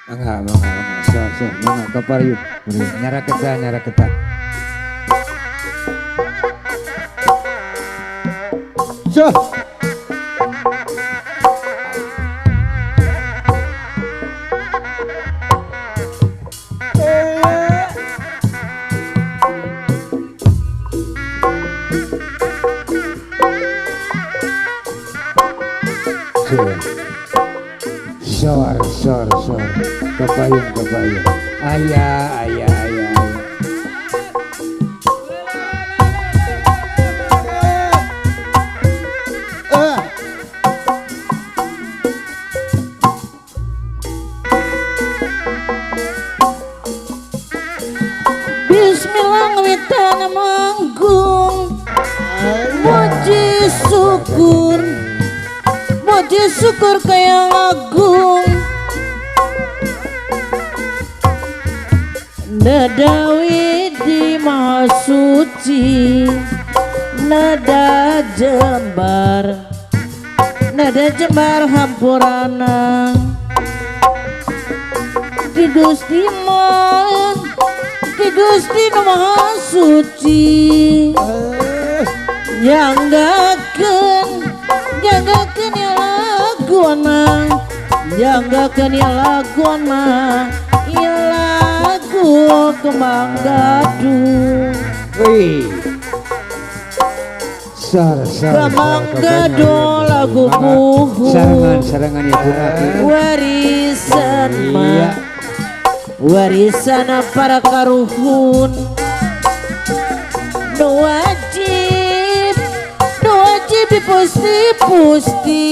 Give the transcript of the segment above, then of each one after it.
Mangga, so, mangga kapariut. Nyara kita. So. Sor, kepayun. Ayah. Bismillah ngawitan manggung, muji syukur kaya agung. Nadawi di maha suci, nada jembar hampurana. Di Gusti nu maha suci, nyanggakeun ya laguna, ya lagu kembang gaduh. Kembang gaduh lagu buhu, Sarangan ibu Aki. Warisan para karuhun. Nu wajib dipusti-pusti,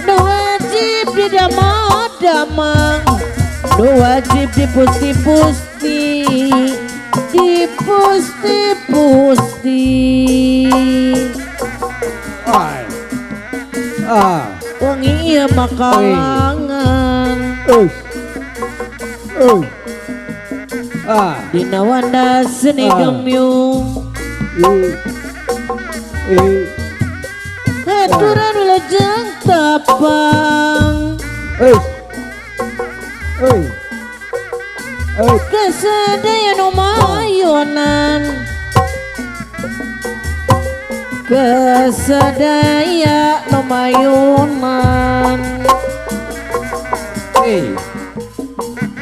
nu wajib didamang-damang, nu wajib dipusti-pusti. Wong iya makalangan dina wanda seni gemyung, aturan lejeng tapang, kesadaya nu mayonan,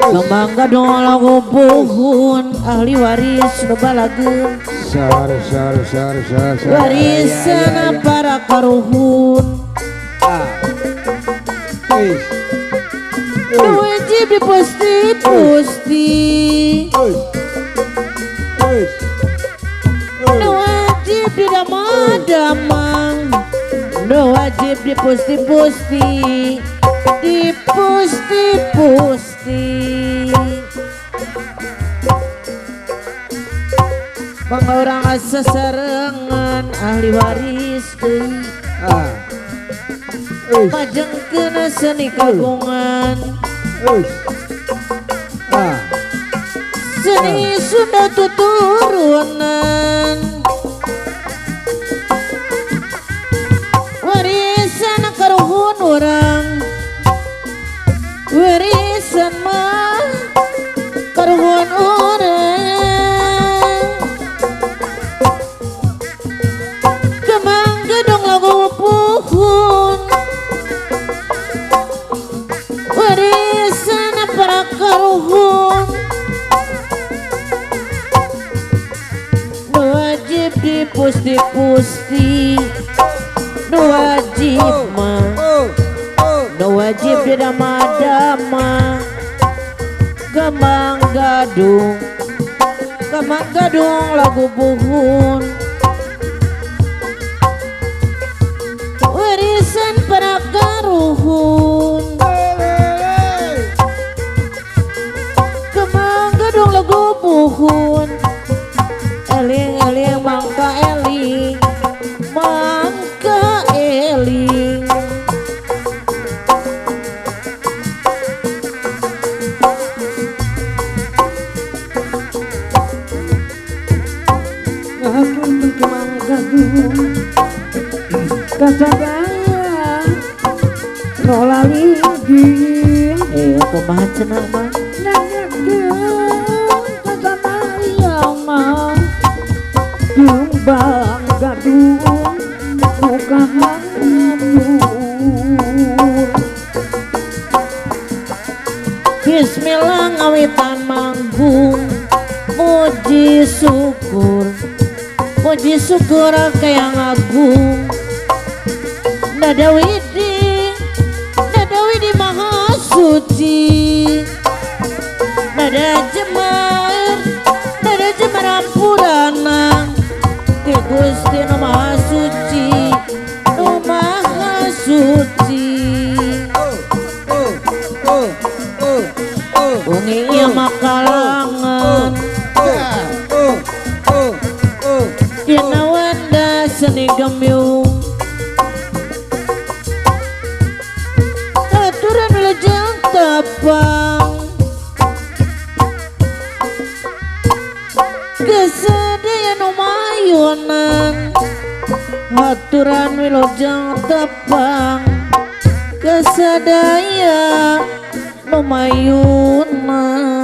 Kembang gadung lagu buhun, ahli waris nu balageun. Warisan para karuhun, nu wajib dipusti-pusti, nu wajib didamang-damang, nu wajib dipusti-pusti. Orang asa sarengan ahli waris deui, majengkeun seni kagungan, seni Sunda tuturunan, warisan karuhun urang, warisan mah karuhun urang. Warisan para karuhun, nu wajib dipusti-pusti, nu wajib didama-dama. Kembang gadung lagu buhun, warisan para karuhun. Lagu buhun, eling mangka eling. Ngapun kemang gadung kasadaya rola linggih kumaha cenah mah nanyakeun ka Mariama Jumbang gadung muka hancur Bismillah ngawitan manggung Puji syukur kaya ngagung Nada widi maha suci Nada jemar ampurana Ti Gusti nu maha suci Nu maha suci Bungi ieu makalangan Dina wanda seni gemyung Aturan lejang tapang Kesedihan umayunan Aturan wilujeng tapang Kesadaya umayunan